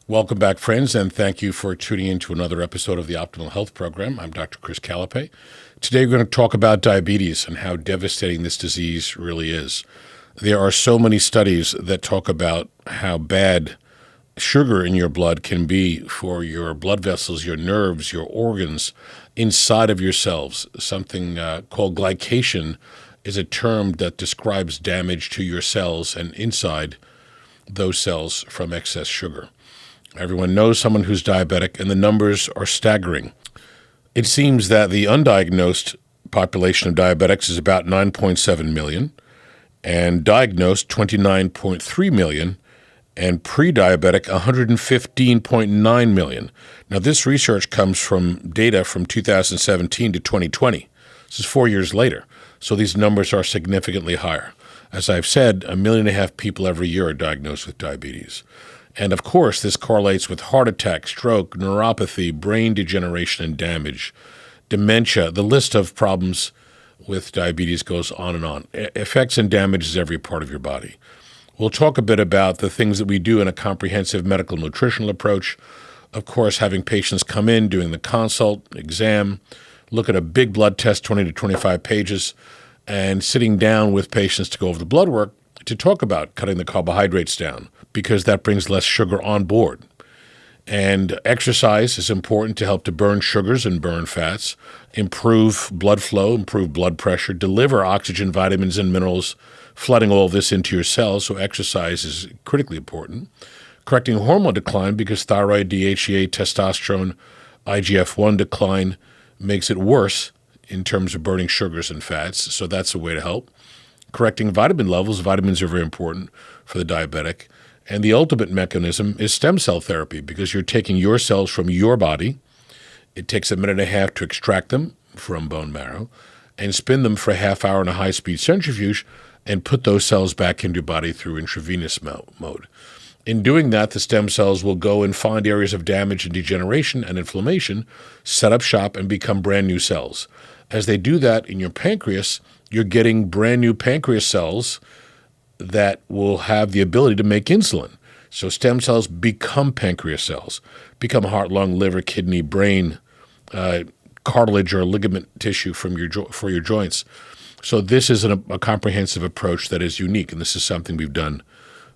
Welcome back, friends, and thank you for tuning in to another episode of the Optimal Health Program. I'm Dr. Chris Calapai. Today, we're going to talk about diabetes and how devastating this disease really is. There are so many studies that talk about how bad sugar in your blood can be for your blood vessels, your nerves, your organs, inside of your cells. Something called glycation is a term that describes damage to your cells and inside those cells from excess sugar. Everyone knows someone who's diabetic, and the numbers are staggering. It seems that the undiagnosed population of diabetics is about 9.7 million, and diagnosed 29.3 million, and pre-diabetic 115.9 million. Now, this research comes from data from 2017 to 2020. This is 4 years later, so these numbers are significantly higher. As I've said, 1.5 million people every year are diagnosed with diabetes. And of course, this correlates with heart attack, stroke, neuropathy, brain degeneration and damage, dementia. The list of problems with diabetes goes on and on. It affects and damages every part of your body. We'll talk a bit about the things that we do in a comprehensive medical nutritional approach. Of course, having patients come in, doing the consult, exam, look at a big blood test, 20 to 25 pages, and sitting down with patients to go over the blood work to talk about cutting the carbohydrates down, because that brings less sugar on board. And exercise is important to help to burn sugars and burn fats, improve blood flow, improve blood pressure, deliver oxygen, vitamins, and minerals, flooding all of this into your cells. So exercise is critically important. Correcting hormone decline, because thyroid, DHEA, testosterone, IGF-1 decline makes it worse in terms of burning sugars and fats. So that's a way to help. Correcting vitamin levels. Vitamins are very important for the diabetic. And the ultimate mechanism is stem cell therapy, because you're taking your cells from your body. It takes 1.5 minutes to extract them from bone marrow and spin them for a half hour in a high-speed centrifuge and put those cells back into your body through intravenous mode. In doing that, the stem cells will go and find areas of damage and degeneration and inflammation, set up shop, and become brand new cells. As they do that in your pancreas, you're getting brand new pancreas cells that will have the ability to make insulin. So stem cells become pancreas cells, become heart, lung, liver, kidney, brain, cartilage or ligament tissue for your joints. So this is a comprehensive approach that is unique, and this is something we've done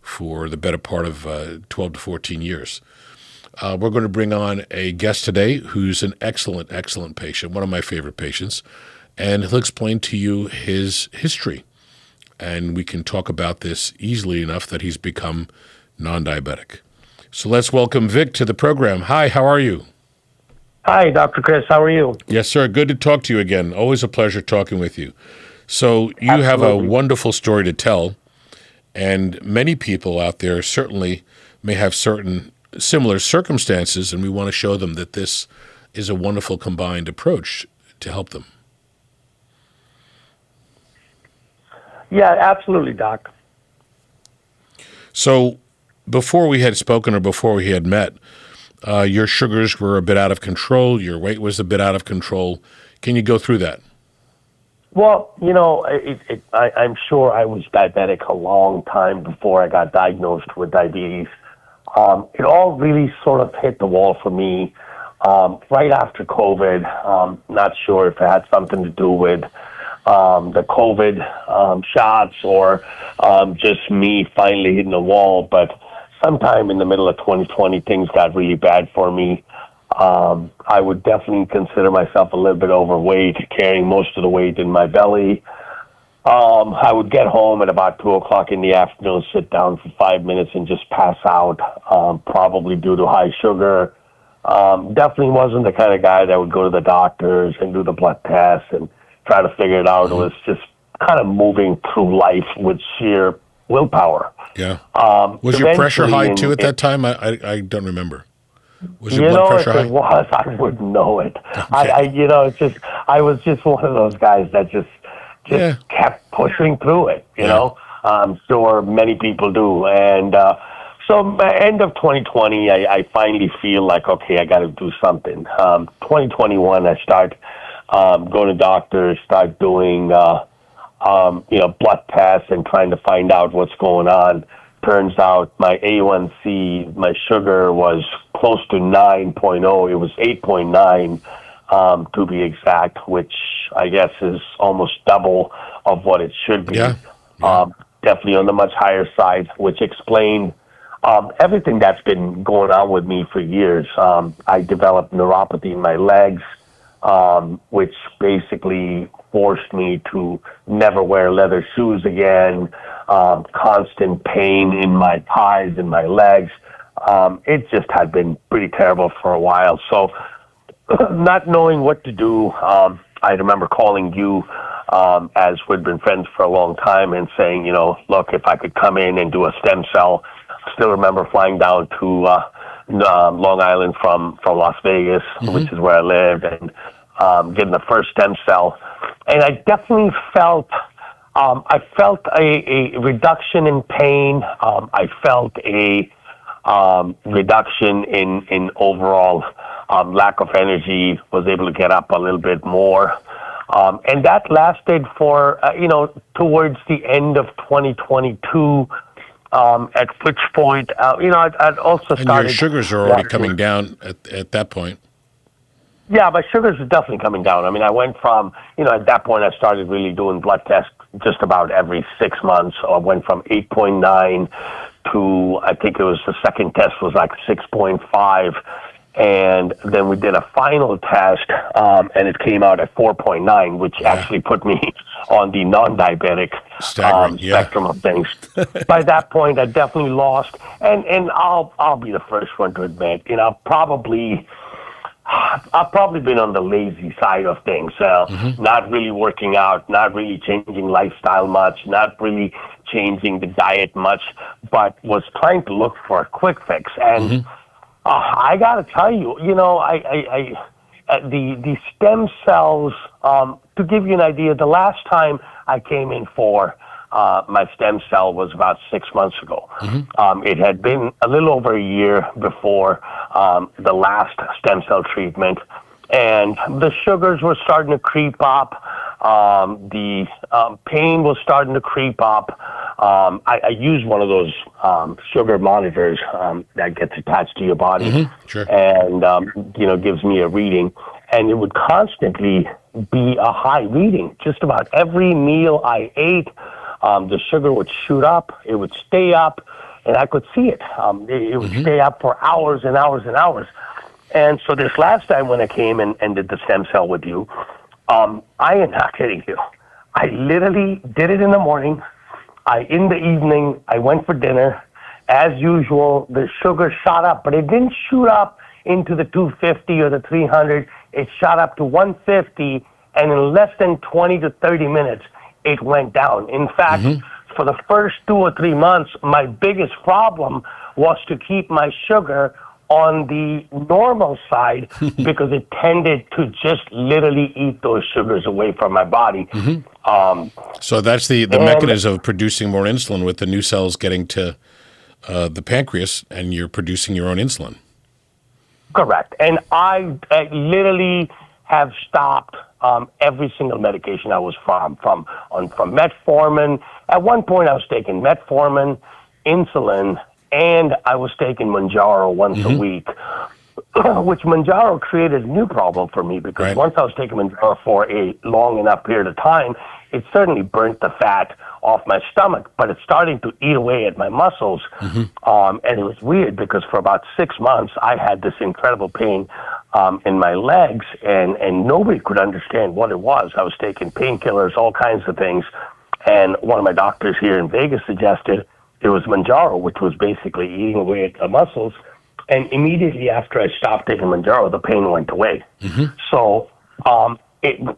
for the better part of 12 to 14 years. We're going to bring on a guest today who's an excellent, excellent patient, one of my favorite patients, and he'll explain to you his history. And we can talk about this easily enough that he's become non-diabetic. So let's welcome Vic to the program. Hi, how are you? Hi, Dr. Chris. How are you? Yes, sir. Good to talk to you again. Always a pleasure talking with you. So you Absolutely. have a wonderful story to tell, and many people out there certainly may have certain similar circumstances, and we want to show them that this is a wonderful combined approach to help them. Yeah, absolutely, Doc. So before we had spoken or before we had met, your sugars were a bit out of control. Your weight was a bit out of control. Can you go through that? Well, I'm sure I was diabetic a long time before I got diagnosed with diabetes. It all really sort of hit the wall for me right after COVID. Not sure if it had something to do with the COVID shots or just me finally hitting the wall. But sometime in the middle of 2020, things got really bad for me. I would definitely consider myself a little bit overweight, carrying most of the weight in my belly. I would get home at about 2 o'clock in the afternoon, sit down for 5 minutes and just pass out, probably due to high sugar. Definitely wasn't the kind of guy that would go to the doctors and do the blood tests and try to figure it out. It was just kind of moving through life with sheer willpower. Yeah. Was your pressure high too at that time? I don't remember. Was your blood pressure high? If it was, I wouldn't know it. Okay. I was just one of those guys that just kept pushing through it, you know. I'm sure many people do. And so end of 2020, I finally feel like, okay, I got to do something. 2021, I start going to doctors, start doing, blood tests and trying to find out what's going on. turns out my A1C, my sugar was close to 9.0. It was 8.9 to be exact, which I guess is almost double of what it should be. Yeah. Definitely on the much higher side, which explained everything that's been going on with me for years. I developed neuropathy in my legs, which basically forced me to never wear leather shoes again, constant pain in my thighs and my legs. It just had been pretty terrible for a while. So not knowing what to do, I remember calling you, as we'd been friends for a long time, and saying, look, if I could come in and do a stem cell. I still remember flying down to Long Island from Las Vegas, which is where I lived, and getting the first stem cell. And I definitely felt a reduction in pain. I felt a reduction in overall lack of energy, was able to get up a little bit more. And that lasted for, towards the end of 2022, at which point, I'd also started... And your sugars are already coming down at that point. Yeah, my sugars are definitely coming down. I mean, I went from, at that point I started really doing blood tests just about every 6 months. I went from 8.9 to, I think it was the second test was like 6.5. And then we did a final test, and it came out at 4.9, which actually put me on the non-diabetic spectrum of things. By that point, I definitely lost, and I'll be the first one to admit, I've probably been on the lazy side of things, not really working out, not really changing lifestyle much, not really changing the diet much, but was trying to look for a quick fix. And I got to tell you, the stem cells, to give you an idea, the last time I came in for my stem cell was about 6 months ago. It had been a little over a year before the last stem cell treatment, and the sugars were starting to creep up. The pain was starting to creep up. I use one of those sugar monitors that gets attached to your body, and gives me a reading, and it would constantly be a high reading. Just about every meal I ate, the sugar would shoot up. It would stay up, and I could see it. It would stay up for hours and hours and hours. And so this last time when I came and did the stem cell with you, I am not kidding you. I literally did it in the morning. In the evening, I went for dinner. As usual, the sugar shot up, but it didn't shoot up into the 250 or the 300. It shot up to 150, and in less than 20 to 30 minutes, it went down. In fact, for the first 2 or 3 months, my biggest problem was to keep my sugar on the normal side because it tended to just literally eat those sugars away from my body. So that's the mechanism of producing more insulin, with the new cells getting to the pancreas, and you're producing your own insulin. Correct. And I literally have stopped every single medication I was from metformin. At one point I was taking metformin, insulin, and I was taking Mounjaro once a week, which Mounjaro created a new problem for me because once I was taking Mounjaro for a long enough period of time, it certainly burnt the fat off my stomach, but it's starting to eat away at my muscles. And it was weird because for about 6 months, I had this incredible pain in my legs, and nobody could understand what it was. I was taking painkillers, all kinds of things. And one of my doctors here in Vegas suggested it was Mounjaro, which was basically eating away at the muscles. And immediately after I stopped taking Mounjaro, the pain went away. So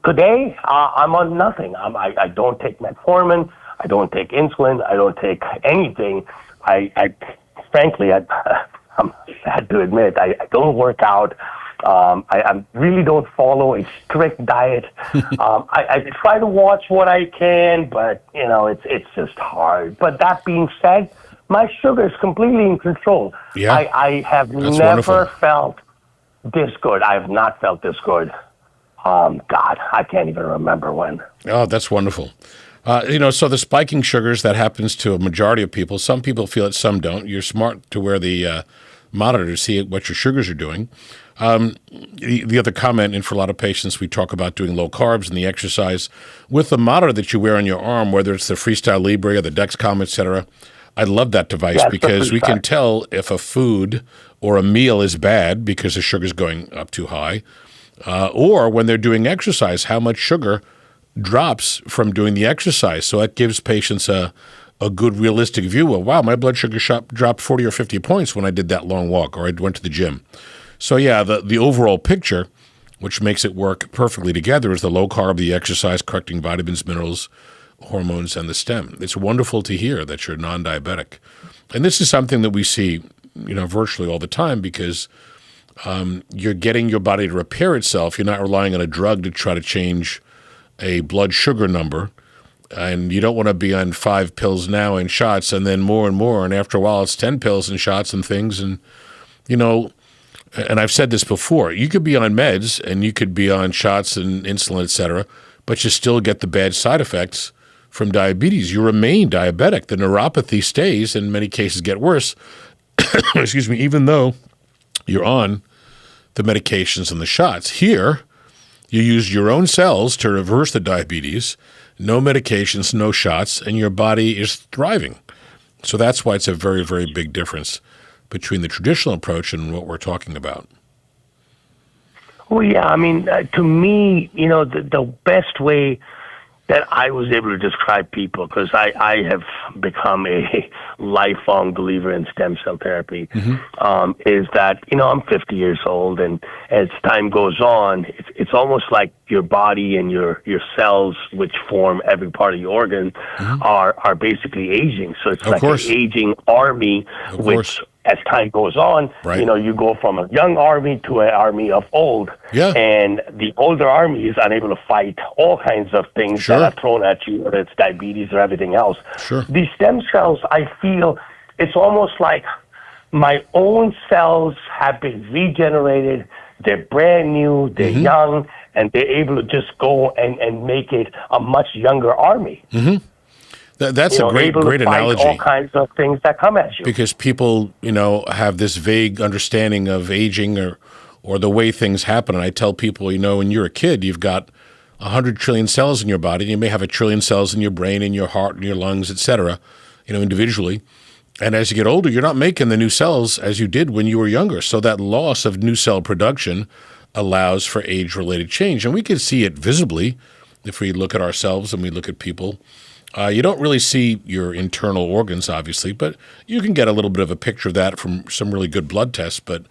today, I'm on nothing. I don't take metformin. I don't take insulin. I don't take anything. Frankly, I'm sad to admit, I don't work out. I really don't follow a strict diet. I try to watch what I can, but it's just hard. But that being said, my sugar is completely in control. Yeah, I have never felt this good. I have not felt this good. God, I can't even remember when. Oh, that's wonderful. So the spiking sugars, that happens to a majority of people. Some people feel it, some don't. You're smart to wear the monitor to see what your sugars are doing. The other comment, and for a lot of patients, we talk about doing low carbs and the exercise. With the monitor that you wear on your arm, whether it's the Freestyle Libre or the Dexcom, et cetera, I love that device because we can tell if a food or a meal is bad because the sugar's going up too high, or when they're doing exercise, how much sugar drops from doing the exercise. So that gives patients a good realistic view of, wow, my blood sugar dropped 40 or 50 points when I did that long walk or I went to the gym. So yeah, the overall picture, which makes it work perfectly together, is the low carb, the exercise, correcting vitamins, minerals, hormones, and the stem. It's wonderful to hear that you're non-diabetic. And this is something that we see, virtually all the time because you're getting your body to repair itself. You're not relying on a drug to try to change a blood sugar number, and you don't want to be on 5 pills now and shots and then more and more, and after a while it's 10 pills and shots and things. And and I've said this before, you could be on meds and you could be on shots and insulin, et cetera, but you still get the bad side effects from diabetes. You remain diabetic. The neuropathy stays, and in many cases get worse, excuse me, even though you're on the medications and the shots. Here, you use your own cells to reverse the diabetes, no medications, no shots, and your body is thriving. So that's why it's a very, very big difference between the traditional approach and what we're talking about. Well, yeah, I mean, to me, the best way that I was able to describe people, because I have become a lifelong believer in stem cell therapy, is that, I'm 50 years old, and as time goes on, it's almost like your body and your cells, which form every part of your organ, are basically aging. So it's like an aging army, which as time goes on, you go from a young army to an army of old. Yeah. And the older army is unable to fight all kinds of things that are thrown at you, whether it's diabetes or everything else. Sure. These stem cells, I feel, it's almost like my own cells have been regenerated. They're brand new, they're young, and they're able to just go and make it a much younger army. That's a great analogy. All kinds of things that come at you. Because people, have this vague understanding of aging or the way things happen. And I tell people, when you're a kid, you've got 100 trillion cells in your body. You may have 1 trillion cells in your brain, in your heart, in your lungs, et cetera, individually. And as you get older, you're not making the new cells as you did when you were younger. So that loss of new cell production allows for age-related change. And we can see it visibly if we look at ourselves and we look at people. You don't really see your internal organs, obviously, but you can get a little bit of a picture of that from some really good blood tests. But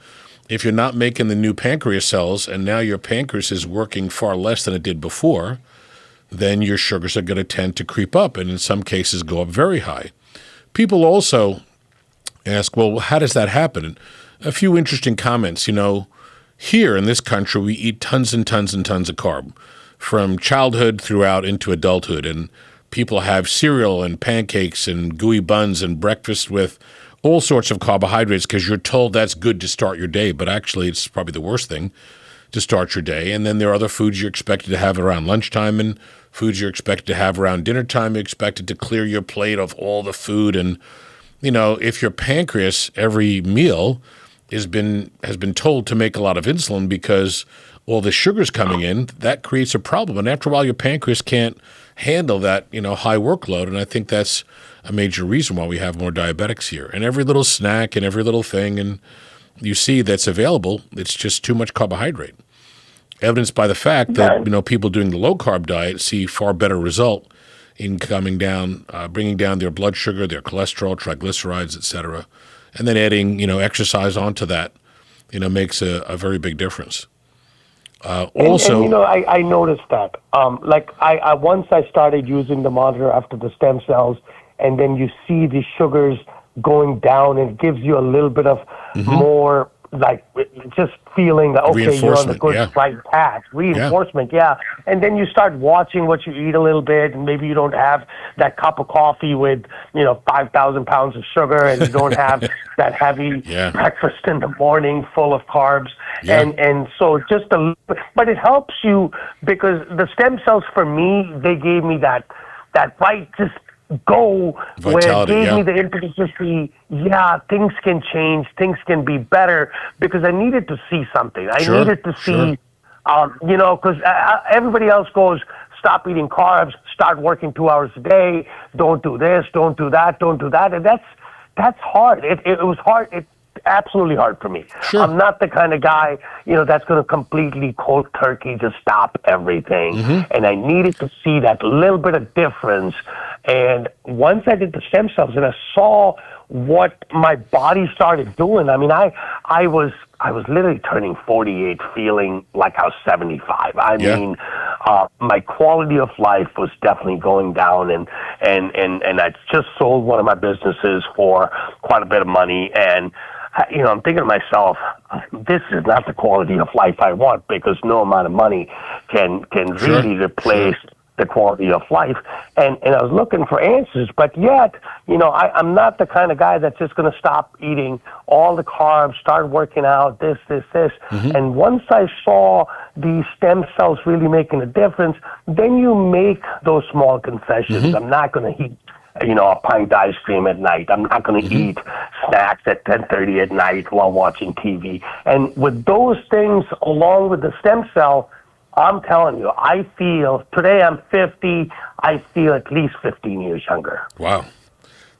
if you're not making the new pancreas cells and now your pancreas is working far less than it did before, then your sugars are going to tend to creep up and in some cases go up very high. People also ask, well, how does that happen? A few interesting comments. Here in this country, we eat tons and tons and tons of carb from childhood throughout into adulthood. And people have cereal and pancakes and gooey buns and breakfast with all sorts of carbohydrates because you're told that's good to start your day, but actually it's probably the worst thing to start your day. And then there are other foods you're expected to have around lunchtime and foods you're expected to have around dinner time. You're expected to clear your plate of all the food. And, if your pancreas every meal has been told to make a lot of insulin because all the sugar's coming in, that creates a problem. And after a while, your pancreas can't handle that, high workload. And I think that's a major reason why we have more diabetics here. And every little snack and every little thing, and you see that's available, it's just too much carbohydrate. Evidenced by the fact that, people doing the low-carb diet see far better result in bringing down their blood sugar, their cholesterol, triglycerides, et cetera. And then adding, exercise onto that, makes a very big difference. Also, and, I noticed that. I once I started using the monitor after the stem cells, and then you see the sugars going down, and it gives you a little bit of more just feeling that okay, you're on the good right path. Reinforcement, and then you start watching what you eat a little bit, and maybe you don't have that cup of coffee with 5,000 pounds of sugar, and you don't have that heavy breakfast in the morning full of carbs, and so just but it helps you because the stem cells for me, they gave me that that right just go where it Vitality, gave yeah. me the impetus to see, things can change, things can be better, because I needed to see something. I Sure, needed to sure. see, because everybody else goes, stop eating carbs, start working 2 hours a day, don't do this, don't do that, don't do that. And that's hard. It was hard. It's absolutely hard for me. Sure. I'm not the kind of guy, that's going to completely cold turkey just stop everything. And I needed to see that little bit of difference. And once I did the stem cells and I saw what my body started doing, I mean, I was literally turning 48, feeling like I was 75. I mean, my quality of life was definitely going down, and I just sold one of my businesses for quite a bit of money, and I'm thinking to myself, this is not the quality of life I want, because no amount of money can really replace the quality of life. And I was looking for answers, but yet, I'm not the kind of guy that's just going to stop eating all the carbs, start working out, this. And once I saw these stem cells really making a difference, then you make those small concessions. I'm not going to eat a pint of ice cream at night. I'm not going to eat snacks at 10:30 at night while watching TV. And with those things, along with the stem cell, I'm telling you, I feel, today I'm 50, I feel at least 15 years younger. Wow.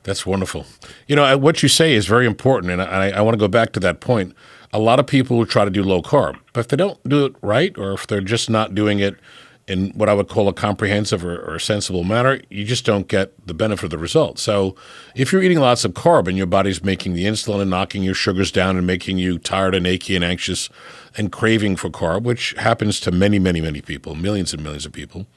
That's wonderful. What you say is very important, and I want to go back to that point. A lot of people will try to do low carb, but if they don't do it right, or if they're just not doing it in what I would call a comprehensive or sensible manner, you just don't get the benefit of the result. So if you're eating lots of carb and your body's making the insulin and knocking your sugars down and making you tired and achy and anxious and craving for carb, which happens to many, many, many people, millions and millions of people,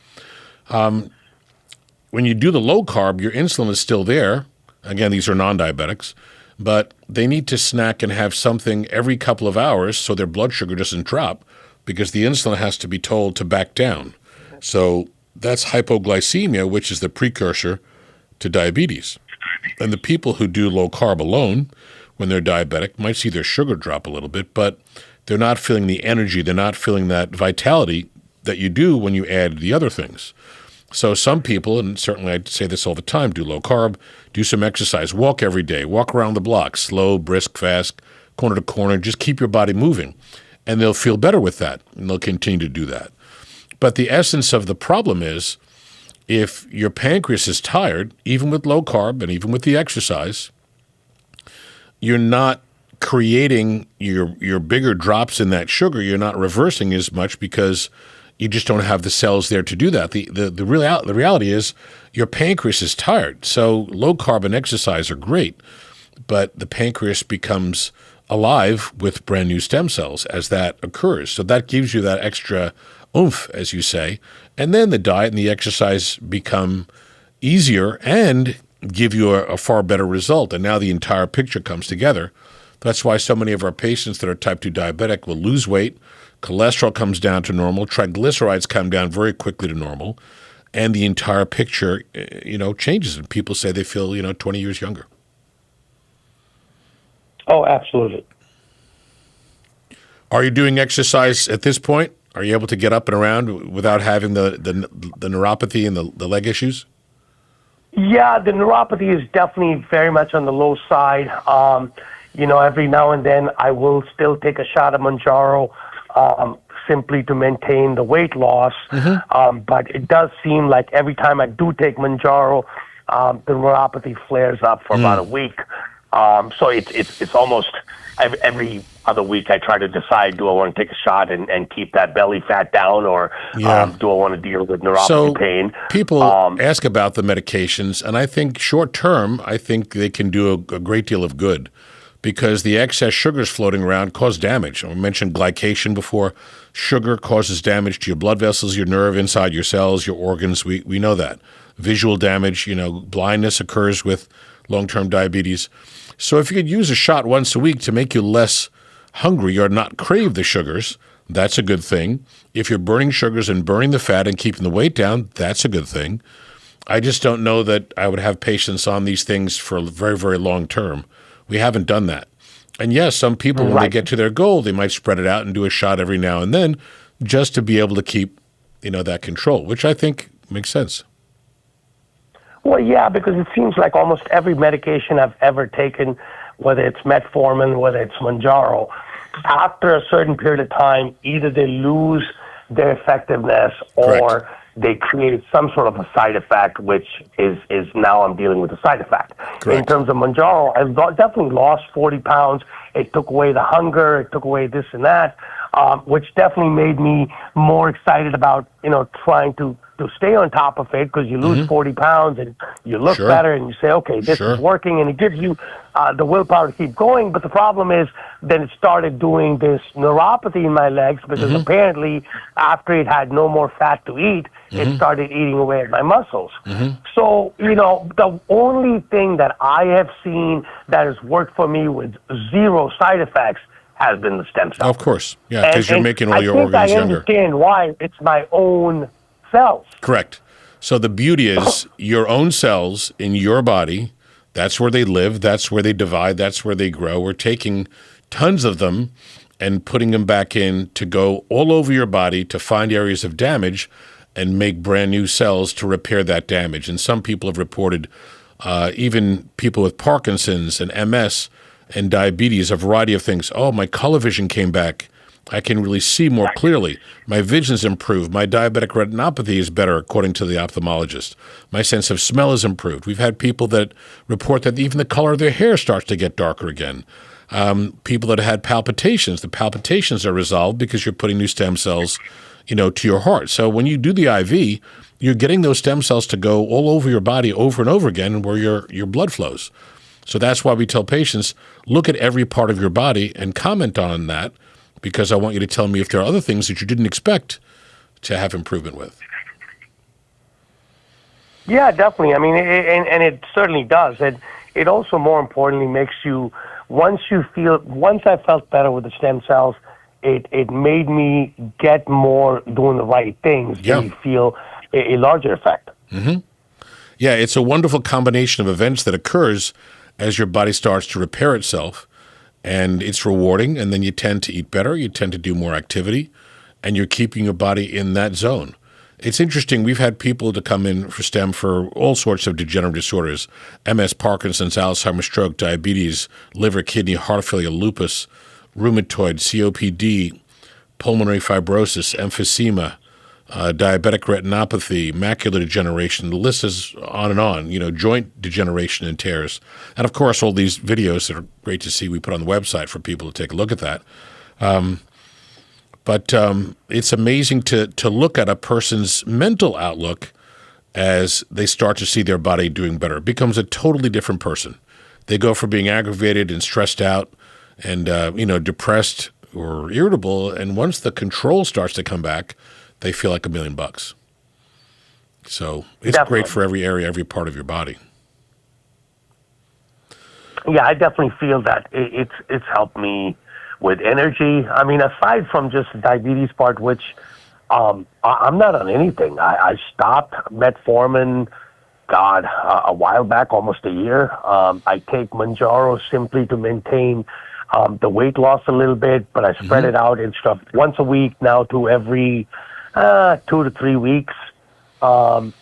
when you do the low carb, your insulin is still there. Again, these are non-diabetics, but they need to snack and have something every couple of hours so their blood sugar doesn't drop, because the insulin has to be told to back down. So that's hypoglycemia, which is the precursor to diabetes. And the people who do low carb alone, when they're diabetic, might see their sugar drop a little bit, but they're not feeling the energy, they're not feeling that vitality that you do when you add the other things. So some people, and certainly I say this all the time, do low carb, do some exercise, walk every day, walk around the block, slow, brisk, fast, corner to corner, just keep your body moving. And they'll feel better with that, and they'll continue to do that. But the essence of the problem is, if your pancreas is tired, even with low carb and even with the exercise, you're not creating your bigger drops in that sugar. You're not reversing as much because you just don't have the cells there to do that. The reality is your pancreas is tired. So low carb and exercise are great, but the pancreas becomes alive with brand new stem cells as that occurs. So that gives you that extra oomph, as you say. And then the diet and the exercise become easier and give you a far better result. And now the entire picture comes together. That's why so many of our patients that are type 2 diabetic will lose weight. Cholesterol comes down to normal. Triglycerides come down very quickly to normal. And the entire picture, changes. And people say they feel, 20 years younger. Oh, absolutely. Are you doing exercise at this point? Are you able to get up and around without having the neuropathy and the leg issues? Yeah, the neuropathy is definitely very much on the low side. Every now and then I will still take a shot of Mounjaro simply to maintain the weight loss. But it does seem like every time I do take Mounjaro, the neuropathy flares up for about a week. So it's almost every other week I try to decide, do I want to take a shot and keep that belly fat down, or do I want to deal with neuropathy pain? People ask about the medications, and I think short term, I think they can do a great deal of good, because the excess sugars floating around cause damage. I mentioned glycation before. Sugar causes damage to your blood vessels, your nerve, inside your cells, your organs. We know that. Visual damage, blindness occurs with long-term diabetes. So if you could use a shot once a week to make you less hungry or not crave the sugars, that's a good thing. If you're burning sugars and burning the fat and keeping the weight down, that's a good thing. I just don't know that I would have patients on these things for very, very long term. We haven't done that. And yes, some people, when they get to their goal, they might spread it out and do a shot every now and then just to be able to keep, that control, which I think makes sense. Well, yeah, because it seems like almost every medication I've ever taken, whether it's metformin, whether it's Mounjaro, after a certain period of time, either they lose their effectiveness or Correct. they create some sort of a side effect, which is now I'm dealing with the side effect. Correct. In terms of Mounjaro, I've definitely lost 40 pounds. It took away the hunger. It took away this and that, which definitely made me more excited about, trying to stay on top of it, because you lose 40 pounds and you look Sure. better and you say, okay, this Sure. is working, and it gives you the willpower to keep going. But the problem is then it started doing this neuropathy in my legs, because apparently after it had no more fat to eat, it started eating away at my muscles. So, the only thing that I have seen that has worked for me with zero side effects has been the stem cells. Of course. Yeah, because you're making all your organs I think I younger. understand why. It's my own cells. Correct. So the beauty is your own cells in your body, that's where they live, that's where they divide, that's where they grow. We're taking tons of them and putting them back in to go all over your body to find areas of damage and make brand new cells to repair that damage. And some people have reported, even people with Parkinson's and MS and diabetes, a variety of things. Oh, my color vision came back. I can really see more clearly. My vision's improved. My diabetic retinopathy is better, according to the ophthalmologist. My sense of smell is improved. We've had people that report that even the color of their hair starts to get darker again. People that had palpitations, the palpitations are resolved because you're putting new stem cells, to your heart. So when you do the IV, you're getting those stem cells to go all over your body over and over again where your blood flows. So that's why we tell patients, look at every part of your body and comment on that, because I want you to tell me if there are other things that you didn't expect to have improvement with. Yeah, definitely. I mean, and it certainly does. It also, more importantly, makes you, once I felt better with the stem cells, it made me get more doing the right things. Yeah. You feel a larger effect. Yeah, it's a wonderful combination of events that occurs as your body starts to repair itself, and it's rewarding, and then you tend to eat better, you tend to do more activity, and you're keeping your body in that zone. It's interesting, we've had people to come in for STEM for all sorts of degenerative disorders: MS, Parkinson's, Alzheimer's, stroke, diabetes, liver, kidney, heart failure, lupus, rheumatoid, COPD, pulmonary fibrosis, emphysema, diabetic retinopathy, macular degeneration. The list is on and on, joint degeneration and tears. And, of course, all these videos that are great to see we put on the website for people to take a look at that. But it's amazing to look at a person's mental outlook as they start to see their body doing better. It becomes a totally different person. They go from being aggravated and stressed out and, depressed or irritable, and once the control starts to come back, they feel like $1,000,000. So it's Definitely. great for every area, every part of your body. Yeah, I definitely feel that it's helped me with energy. I mean, aside from just the diabetes part, which I'm not on anything. I stopped metformin, a while back, almost a year. I take Mounjaro simply to maintain the weight loss a little bit, but I spread it out instead of once a week now to every 2 to 3 weeks. Really,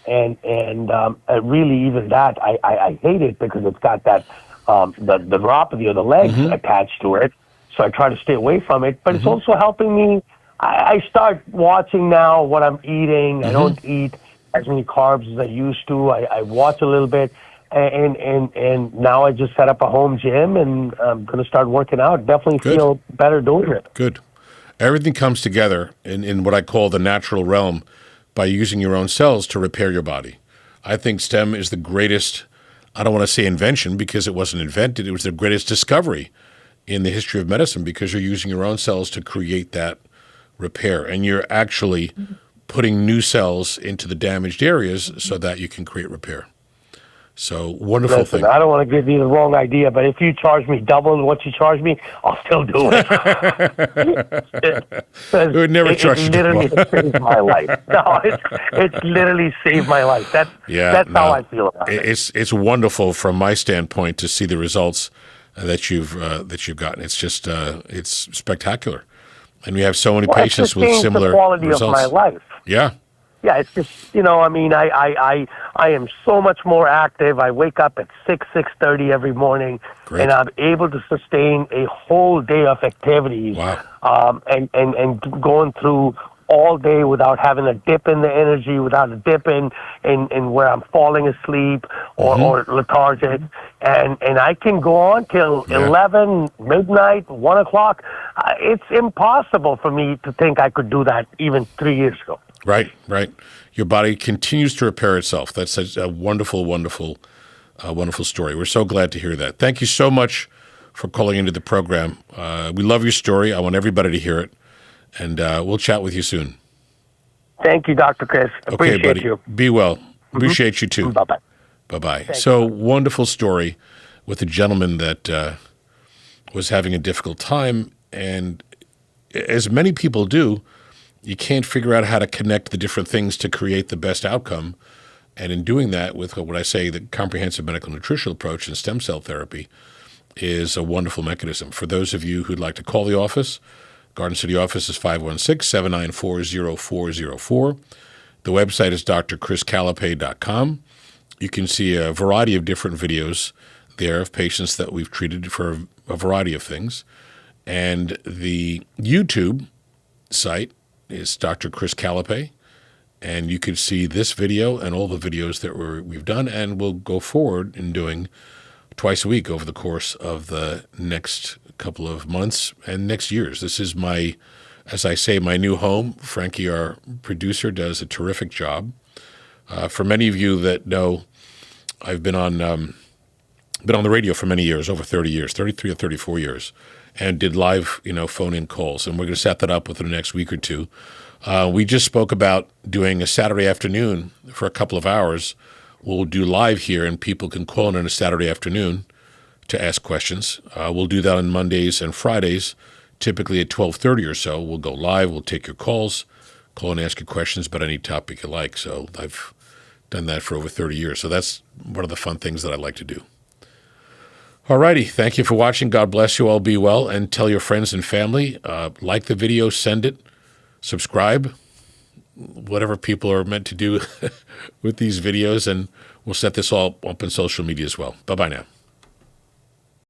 even that, I hate it because it's got that the neuropathy of the legs attached to it. So I try to stay away from it. But it's also helping me. I start watching now what I'm eating. I don't eat as many carbs as I used to. I watch a little bit. And now I just set up a home gym, and I'm going to start working out. Definitely feel better doing it. Good. Everything comes together in what I call the natural realm by using your own cells to repair your body. I think STEM is the greatest, I don't want to say invention because it wasn't invented, it was the greatest discovery in the history of medicine, because you're using your own cells to create that repair. And you're actually putting new cells into the damaged areas so that you can create repair. So wonderful thing. I don't want to give you the wrong idea, but if you charge me double what you charge me, I'll still do it. It would never charge you double. It literally saved my life. No, it's literally saved my life. That's how I feel about it. It's wonderful from my standpoint to see the results that you've gotten. It's just it's spectacular, and we have so many patients with similar the quality results. of my life. Yeah, Yeah, it's just, I mean, I am so much more active. I wake up at 6:30 every morning, Great. and I'm able to sustain a whole day of activities. Wow. And going through all day without having a dip in the energy, without a dip in where I'm falling asleep or lethargic. And I can go on till 11, midnight, 1 o'clock. It's impossible for me to think I could do that even 3 years ago. Right, right. Your body continues to repair itself. That's such a wonderful, wonderful, wonderful story. We're so glad to hear that. Thank you so much for calling into the program. We love your story. I want everybody to hear it. And we'll chat with you soon. Thank you, Dr. Chris. Appreciate okay, buddy. you. Be well. Appreciate you too. Bye-bye. Bye-bye. So wonderful story with a gentleman that was having a difficult time. And as many people do, you can't figure out how to connect the different things to create the best outcome. And in doing that with what I say, the comprehensive medical nutritional approach and stem cell therapy is a wonderful mechanism. For those of you who'd like to call the office, Garden City office is 516-794-0404. The website is drchriscalapai.com. You can see a variety of different videos there of patients that we've treated for a variety of things. And the YouTube site is Dr. Chris Calapai, and you can see this video and all the videos that we've done and will go forward in doing twice a week over the course of the next couple of months and next years. This is my, as I say, my new home. Frankie, our producer, does a terrific job. For many of you that know, I've been on the radio for many years, over 30 years, 33 or 34 years, and did live, phone-in calls. And we're going to set that up within the next week or two. We just spoke about doing a Saturday afternoon for a couple of hours. We'll do live here, and people can call in on a Saturday afternoon to ask questions. We'll do that on Mondays and Fridays, typically at 12:30 or so. We'll go live. We'll take your calls, call and ask your questions about any topic you like. So I've done that for over 30 years. So that's one of the fun things that I like to do. All righty. Thank you for watching. God bless you all. Be well. And tell your friends and family. Like the video. Send it. Subscribe. Whatever people are meant to do with these videos. And we'll set this all up on social media as well. Bye-bye now.